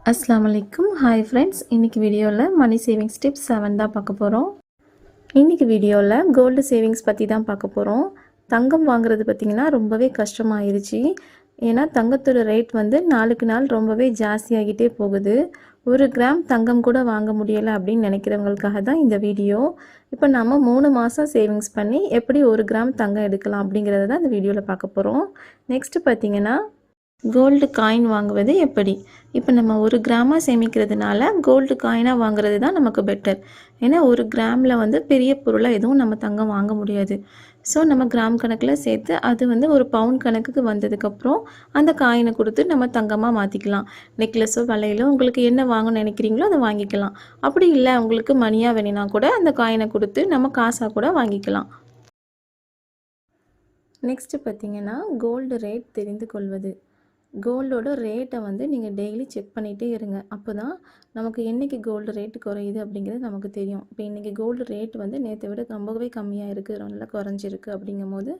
अस्सलाम वालेकुम hi friends इनकी वीडियोல மணி சேவிங்ஸ் டிப்ஸ் 7 தான் பார்க்க போறோம். இன்னைக்கு வீடியோல கோல்ட் சேவிங்ஸ் பத்தி தான் பார்க்க போறோம். தங்கம் வாங்குறது பாத்தீங்கன்னா ரொம்பவே கஷ்டமாயிருச்சு. ஏனா தங்கத்தோட ரேட் வந்து நாளுக்கு நாள் ரொம்பவே ஜாஸ்தியாகிட்டே போகுது. 1 கிராம் தங்கம் கூட வாங்க முடியல அப்படினு நினைக்கிறவங்களுக்காக தான் இந்த வீடியோ. இப்போ நாம 3 மாசம் சேவிங்ஸ் பண்ணி எப்படி 1 கிராம் தங்கம் எடுக்கலாம் அப்படிங்கறத தான் இந்த வீடியோல பார்க்க போறோம். நெக்ஸ்ட் பாத்தீங்கன்னா கோல்டு காயின் வாங்குவது எப்படி? இப்போ நம்ம 1 கிராமா சேமிக்கிறதுனால கோல்டு காயினா வாங்குறது தான் நமக்கு பெட்டர். ஏனா 1 கிராம்ல வந்து பெரிய பொருளா எதுவும் நம்ம தங்கம் வாங்க முடியாது. சோ நம்ம கிராம் கணக்குல சேர்த்து அது வந்து ஒரு பவுண்ட் கணக்குக்கு வந்ததுக்கு அப்புறம் அந்த காயினை கொடுத்து நம்ம தங்கமா மாத்திக்கலாம். நெக்லஸோ வளையலோ உங்களுக்கு என்ன வாங்கணும்னு நினைக்கிறீங்களோ அதை வாங்கிக்கலாம். அப்படி இல்ல உங்களுக்கு மணியா வேணும்னா கூட அந்த காயினை கொடுத்து நம்ம காசா கூட வாங்கிக்கலாம். நெக்ஸ்ட் பாத்தீங்கன்னா கோல்ட் ரேட் தெரிந்து கொள்வது. கோல்டோட ரேட்டை வந்து நீங்கள் டெய்லி செக் பண்ணிகிட்டே இருங்க. அப்போ தான் நமக்கு என்றைக்கு கோல்டு ரேட்டு குறையுது அப்படிங்கிறது நமக்கு தெரியும். இப்போ இன்றைக்கி கோல்டு ரேட் வந்து நேற்றை விட ரொம்பவே கம்மியாக இருக்குது, நல்லா குறைஞ்சிருக்கு அப்படிங்கும் போது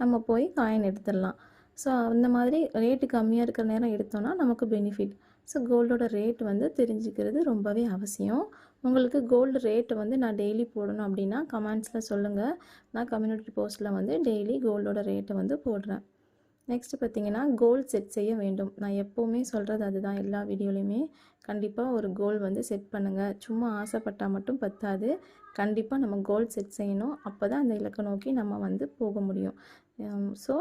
நம்ம போய் காயின் எடுத்துடலாம். ஸோ அந்த மாதிரி ரேட்டு கம்மியாக இருக்கிற நேரம் எடுத்தோன்னா நமக்கு பெனிஃபிட். ஸோ கோல்டோட ரேட் வந்து தெரிஞ்சுக்கிறது ரொம்பவே அவசியம். உங்களுக்கு கோல்டு ரேட்டை வந்து நான் டெய்லி போடணும் அப்படின்னா கமெண்ட்ஸில் சொல்லுங்கள். நான் கம்யூனிட்டி போஸ்ட்டில் வந்து டெய்லி கோல்டோட ரேட்டை வந்து போடுறேன். நெக்ஸ்ட் பார்த்தீங்கன்னா கோல் செட் செய்ய வேண்டும். நான் எப்போவுமே சொல்கிறது அதுதான், எல்லா வீடியோலையுமே கண்டிப்பாக ஒரு கோல் வந்து செட் பண்ணுங்கள். சும்மா ஆசைப்பட்டால் மட்டும் பத்தாது, கண்டிப்பாக நம்ம கோல் செட் செய்யணும். அப்போ தான் அந்த இலக்கை நோக்கி நம்ம வந்து போக முடியும். ஸோ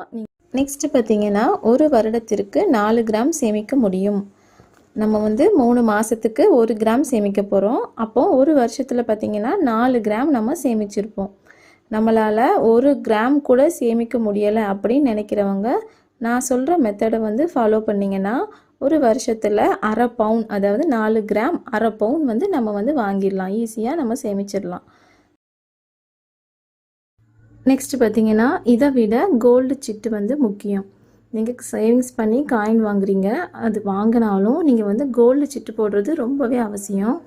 நெக்ஸ்ட்டு பார்த்தீங்கன்னா 1 வருடத்திற்கு 4 கிராம் சேமிக்க முடியும். நம்ம வந்து 3 மாதத்துக்கு 1 கிராம் சேமிக்க போகிறோம். அப்போது 1 வருஷத்தில் பார்த்தீங்கன்னா 4 கிராம் நம்ம சேமிச்சிருப்போம். நம்மளால் 1 கிராம் கூட சேமிக்க முடியலை அப்படின்னு நினைக்கிறவங்க நான் சொல்கிற மெத்தடை வந்து ஃபாலோ பண்ணிங்கன்னா 1 வருஷத்தில் அரை பவுன், அதாவது 4 கிராம் அரை பவுன் வந்து நம்ம வந்து வாங்கிடலாம். ஈஸியாக நம்ம சேமிச்சிடலாம். நெக்ஸ்ட் பார்த்தீங்கன்னா இதை விட கோல்டு சிட்டு வந்து முக்கியம். நீங்கள் சேவிங்ஸ் பண்ணி காயின் வாங்குறீங்க, அது வாங்கினாலும் நீங்கள் வந்து கோல்டு சிட்டு போடுறது ரொம்பவே அவசியம்.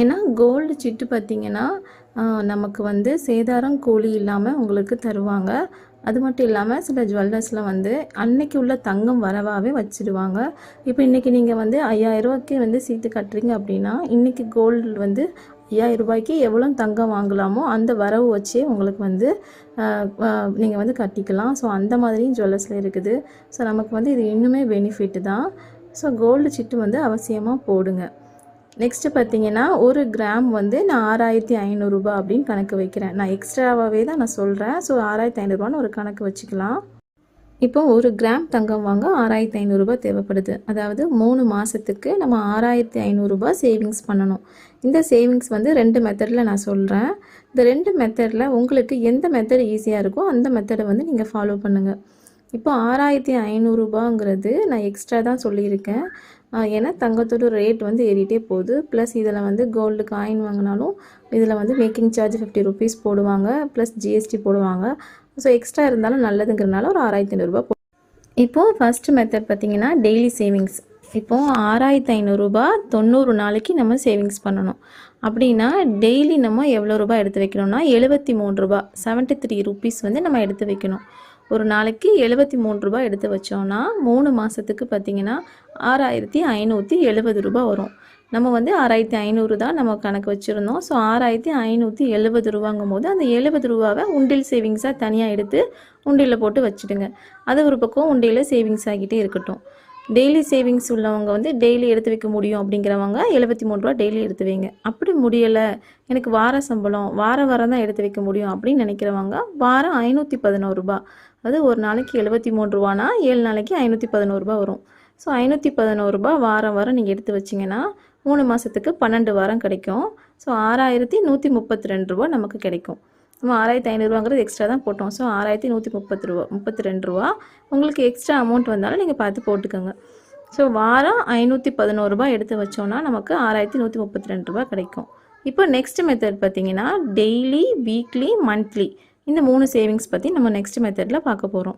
ஏன்னா கோல்டு சிட்டு பார்த்திங்கன்னா நமக்கு வந்து சேதாரம் கூலி இல்லாமல் உங்களுக்கு தருவாங்க. அது மட்டும் இல்லாமல் சில ஜுவல்லர்ஸில் வந்து அன்னைக்கு உள்ள தங்கம் வரவாகவே வச்சுடுவாங்க. இப்போ இன்றைக்கி நீங்கள் வந்து 5000 ரூபாய்க்கு வந்து சீட்டு கட்டுறீங்க அப்படின்னா இன்றைக்கி கோல்டு வந்து 5000 ரூபாய்க்கு எவ்வளோ தங்கம் வாங்கலாமோ அந்த வரவு வச்சே உங்களுக்கு வந்து நீங்கள் வந்து கட்டிக்கலாம். ஸோ அந்த மாதிரியும் ஜுவல்லர்ஸில் இருக்குது. ஸோ நமக்கு வந்து இது இன்னுமே பெனிஃபிட் தான். ஸோ கோல்டு சிட்டு வந்து அவசியமாக போடுங்க. நெக்ஸ்ட்டு பார்த்தீங்கன்னா 1 கிராம் வந்து நான் 6500 ரூபாய் அப்படின்னு கணக்கு வைக்கிறேன். நான் எக்ஸ்ட்ராவாகவே தான் நான் சொல்கிறேன். ஸோ 6500 ரூபான்னு ஒரு கணக்கு வச்சுக்கலாம். இப்போ 1 கிராம் தங்கம் வாங்க 6500 ரூபாய் தேவைப்படுது. அதாவது 3 மாதத்துக்கு நம்ம 6500 ரூபாய் சேவிங்ஸ் பண்ணணும். இந்த சேவிங்ஸ் வந்து 2 மெத்தடில் நான் சொல்கிறேன். இந்த 2 மெத்தடில் உங்களுக்கு எந்த மெத்தட் ஈஸியாக இருக்கோ அந்த மெத்தடை வந்து நீங்கள் ஃபாலோ பண்ணுங்கள். இப்போ 6500 ரூபாங்கிறது நான் எக்ஸ்ட்ரா தான் சொல்லியிருக்கேன். ஏன்னா தங்கத்தோட ரேட் வந்து ஏறிட்டே போகுது. ப்ளஸ் இதில் வந்து கோல்டு காயின் வாங்கினாலும் இதில் வந்து மேக்கிங் சார்ஜ் 50 ருபீஸ் போடுவாங்க, ப்ளஸ் ஜிஎஸ்டி போடுவாங்க. ஸோ எக்ஸ்ட்ரா இருந்தாலும் நல்லதுங்கிறனால ஒரு 6500 ரூபாய். இப்போது ஃபஸ்ட்டு மெத்தட் பார்த்திங்கன்னா டெய்லி சேவிங்ஸ். இப்போது 6500 ரூபாய் 90 நாளைக்கு நம்ம சேவிங்ஸ் பண்ணணும். அப்படின்னா டெய்லி நம்ம எவ்வளோ ரூபாய் எடுத்து வைக்கணும்னா 73 ரூபாய் 73 ருபீஸ் வந்து நம்ம எடுத்து வைக்கணும். ஒரு நாளைக்கு 73 ரூபாய் எடுத்து வச்சோன்னா 3 மாதத்துக்கு பார்த்திங்கன்னா 6570 ரூபாய் வரும். நம்ம வந்து 6500 தான் நம்ம கணக்கு வச்சுருந்தோம். ஸோ 6570 ரூபாங்கும் போது அந்த 70 ரூபாவை உண்டியல் சேவிங்ஸாக தனியாக எடுத்து உண்டியில் போட்டு வச்சுடுங்க. அது ஒரு பக்கம் உண்டியில் சேவிங்ஸ் ஆகிட்டே இருக்கட்டும். டெய்லி சேவிங்ஸ் உள்ளவங்க வந்து டெய்லி எடுத்து வைக்க முடியும் அப்படிங்கிறவங்க 73 ரூபா டெய்லி எடுத்து வைங்க. அப்படி முடியலை, எனக்கு வார சம்பளம் வாரம் தான் எடுத்து வைக்க முடியும் அப்படின்னு நினைக்கிறவங்க வாரம் 511 ரூபா, அது ஒரு நாளைக்கு 73 ரூபானா 7 நாளைக்கு 511 ரூபா வரும். ஸோ 511 ரூபா வாரம் நீங்கள் எடுத்து வச்சிங்கன்னா 3 மாதத்துக்கு 12 வாரம் கிடைக்கும். ஸோ 6132 ரூபா நமக்கு கிடைக்கும். நம்ம 6500 ரூபாங்கிறது எக்ஸ்ட்ரா தான் போட்டோம். ஸோ 6132 ரூபா உங்களுக்கு எக்ஸ்ட்ரா அமௌண்ட் வந்தாலும் நீங்கள் பார்த்து போட்டுக்கோங்க. ஸோ வாரம் 511 ரூபாய் எடுத்து வச்சோன்னா நமக்கு 6132 ரூபா கிடைக்கும். இப்போ நெக்ஸ்ட் மெத்தட் பார்த்தீங்கன்னா டெய்லி, வீக்லி, மந்த்லி இந்த 3 சேவிங்ஸ் பற்றி நம்ம நெக்ஸ்ட் மெத்தடில் பார்க்க போகிறோம்.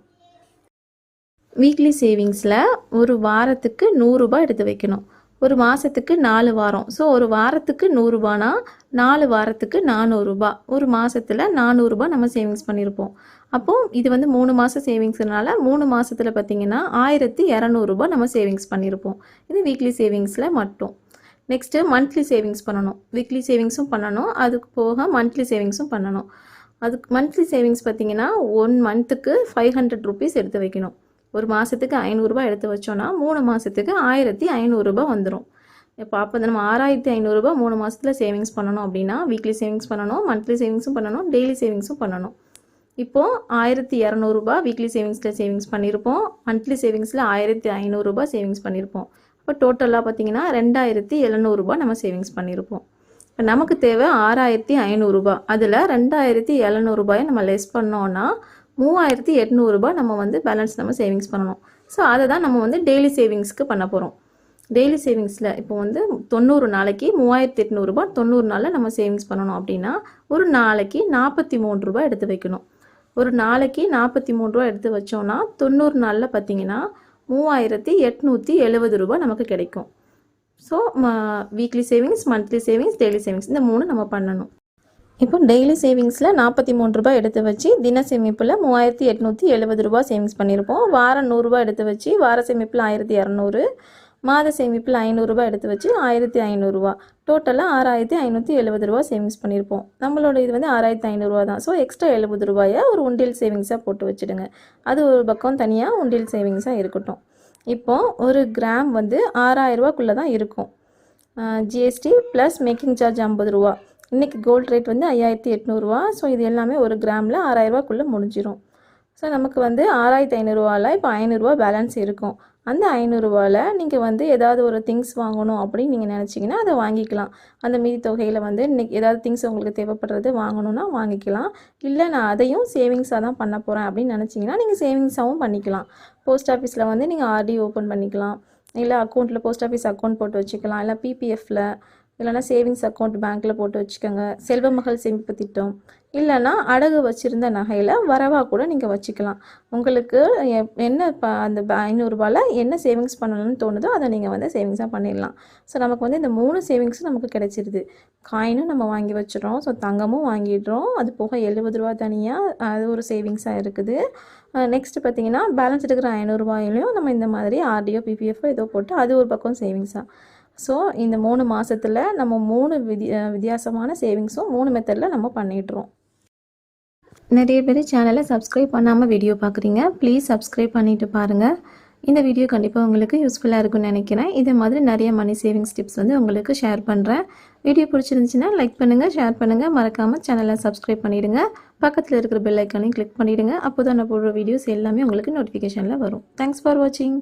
வீக்லி சேவிங்ஸில் ஒரு வாரத்துக்கு 100 ரூபாய் எடுத்து வைக்கணும். ஒரு மாதத்துக்கு 4 வாரம். ஸோ ஒரு வாரத்துக்கு 100 ரூபானா 4 வாரத்துக்கு 400 ரூபா. ஒரு மாதத்தில் 400 ரூபா நம்ம சேவிங்ஸ் பண்ணியிருப்போம். அப்போது இது வந்து 3 மாதம் சேவிங்ஸ்னால 3 மாதத்தில் பார்த்திங்கன்னா 1200 ரூபா நம்ம சேவிங்ஸ் பண்ணியிருப்போம். இது வீக்லி சேவிங்ஸில் மட்டும். நெக்ஸ்ட்டு மந்த்லி சேவிங்ஸ் பண்ணணும். வீக்லி சேவிங்ஸும் பண்ணணும், அதுக்கு போக மந்த்லி சேவிங்ஸும் பண்ணணும். அதுக்கு மந்த்லி சேவிங்ஸ் பார்த்திங்கன்னா 1 மந்த்துக்கு 500 ருபீஸ் எடுத்து வைக்கணும். ஒரு மாதத்துக்கு 500 ரூபா எடுத்து வச்சோன்னா 3 மாதத்துக்கு 1500 ரூபா வந்துடும். இப்போ அப்போ நம்ம 6500 ரூபா 3 மாதத்தில் சேவிங்ஸ் பண்ணணும் அப்படின்னா வீக்லி சேவிங்ஸ் பண்ணணும், மந்த்லி சேவிங்ஸும் பண்ணணும், டெய்லி சேவிங்ஸும் பண்ணணும். இப்போது 1200 ரூபா வீக்லி சேவிங்ஸில் சேவிங்ஸ் பண்ணியிருப்போம், மந்த்லி சேவிங்ஸில் 1500 ரூபா சேவிங்ஸ் பண்ணியிருப்போம். இப்போ டோட்டலாக பார்த்திங்கன்னா 2700 ரூபா நம்ம சேவிங்ஸ் பண்ணியிருப்போம். இப்போ நமக்கு தேவை 6500 ரூபா. அதில் 2700 ரூபாயை நம்ம லெஸ் பண்ணோன்னா 3800 ரூபா நம்ம வந்து பேலன்ஸ் நம்ம சேவிங்ஸ் பண்ணணும். ஸோ அதை தான் நம்ம வந்து டெய்லி சேவிங்ஸ்க்கு பண்ண போகிறோம். டெய்லி சேவிங்ஸில் இப்போ வந்து 90 நாளைக்கு 3800 ரூபா 90 நாளில் நம்ம சேவிங்ஸ் பண்ணணும் அப்படின்னா ஒரு நாளைக்கு 43 ரூபா எடுத்து வைக்கணும். ஒரு நாளைக்கு 43 ரூபா எடுத்து வச்சோன்னா 90 நாளில் பார்த்திங்கன்னா 3870 ரூபா நமக்கு கிடைக்கும். So weekly savings, monthly savings, daily savings இந்த 3 நம்ம பண்ணணும். இப்போ டெய்லி சேவிங்ஸில் 43 ரூபா எடுத்து வச்சு தின சேமிப்பில் 3870 ரூபா சேவிங்ஸ் பண்ணியிருப்போம். வாரம் 100 ரூபா எடுத்து வச்சு வார சேமிப்பில் 1200, மாத சேமிப்பில் 500 ரூபா எடுத்து வச்சு 1500 ரூபா, டோட்டலாக 6570 ரூபா சேவிங்ஸ் பண்ணியிருப்போம். நம்மளோட இது வந்து 6500 ரூபா தான். ஸோ எக்ஸ்ட்ரா 70 ரூபாயை ஒரு உண்டியல் சேவிங்ஸாக போட்டு வச்சுடுங்க. அது ஒரு பக்கம் தனியாக உண்டியல் சேவிங்ஸாக இருக்கட்டும். இப்போது ஒரு கிராம் வந்து 6000 ரூபாக்குள்ளே தான் இருக்கும். ஜிஎஸ்டி ப்ளஸ் மேக்கிங் சார்ஜ் 50 ரூபா. இன்றைக்கி கோல்டு ரேட் வந்து 5800 ரூபா. ஸோ இது எல்லாமே ஒரு கிராமில் 6000 ரூபாக்குள்ளே முடிஞ்சிடும். ஸோ நமக்கு வந்து 6500 ரூபாவில் இப்போ 500 ரூபா பேலன்ஸ் இருக்கும். அந்த 500 ரூபாவில் நீங்கள் வந்து ஏதாவது ஒரு திங்ஸ் வாங்கணும் அப்படின்னு நீங்கள் நினச்சிங்கன்னா அதை வாங்கிக்கலாம். அந்த மீதி தொகையில் வந்து இன்றைக்கி ஏதாவது திங்ஸ் உங்களுக்கு தேவைப்படுறது வாங்கணுன்னா வாங்கிக்கலாம். இல்லை நான் அதையும் சேவிங்ஸாக தான் பண்ண போகிறேன் அப்படின்னு நினச்சிங்கன்னா நீங்கள் சேவிங்ஸாகவும் பண்ணிக்கலாம். போஸ்ட் ஆஃபீஸில் வந்து நீங்கள் ஆர்டி ஓப்பன் பண்ணிக்கலாம், இல்லை அக்கௌண்ட்டில் போஸ்ட் ஆஃபீஸ் அக்கௌண்ட் போட்டு வச்சுக்கலாம், இல்லை பிபிஎஃப்பில் இல்லைனா சேவிங்ஸ் அக்கௌண்ட் பேங்க்கில் போட்டு வச்சுக்கோங்க. செல்வ மகள் சேமிப்பு திட்டம் இல்லைனா அடகு வச்சுருந்த நகையில் வரவாக கூட நீங்கள் வச்சுக்கலாம். உங்களுக்கு என்ன அந்த 500 ரூபாயில் என்ன சேவிங்ஸ் பண்ணணும்னு தோணுதோ அதை நீங்கள் வந்து சேவிங்ஸாக பண்ணிடலாம். ஸோ நமக்கு வந்து இந்த 3 சேவிங்ஸும் நமக்கு கிடைச்சிருது. காயினும் நம்ம வாங்கி வச்சிடறோம், ஸோ தங்கமும் வாங்கிடுறோம், அது போக 70 ரூபா தனியாக அது ஒரு சேவிங்ஸாக இருக்குது. நெக்ஸ்ட்டு பார்த்திங்கன்னா பேலன்ஸ் இருக்கிற 500 ரூபாயிலையும் நம்ம இந்த மாதிரி ஆர்டிஓ பிபிஎஃப் ஏதோ போட்டு அது ஒரு பக்கம் சேவிங்ஸாக. ஸோ இந்த 3 மாதத்தில் நம்ம 3 வித்தியாசமான சேவிங்ஸும் 3 மெத்தடில் நம்ம பண்ணிடுறோம். நிறைய பேர் சேனலை சப்ஸ்கிரைப் பண்ணாமல் வீடியோ பார்க்குறீங்க. ப்ளீஸ் சப்ஸ்கிரைப் பண்ணிவிட்டு பாருங்கள். இந்த வீடியோ கண்டிப்பாக உங்களுக்கு யூஸ்ஃபுல்லாக இருக்கும்னு நினைக்கிறேன். இதே மாதிரி நிறைய மணி சேவிங்ஸ் டிப்ஸ் வந்து உங்களுக்கு ஷேர் பண்ணுறேன். வீடியோ பிடிச்சிருந்துச்சின்னா லைக் பண்ணுங்கள், ஷேர் பண்ணுங்கள், மறக்காமல் சேனலை சப்ஸ்கிரைப் பண்ணிவிடுங்க. பக்கத்தில் இருக்கிற பெல் ஐக்கானையும் கிளிக் பண்ணிவிடுங்க. அப்போ தான் நான் போடுற வீடியோஸ் எல்லாமே உங்களுக்கு நோட்டிஃபிகேஷனில் வரும். தேங்க்ஸ் ஃபார் வாட்சிங்.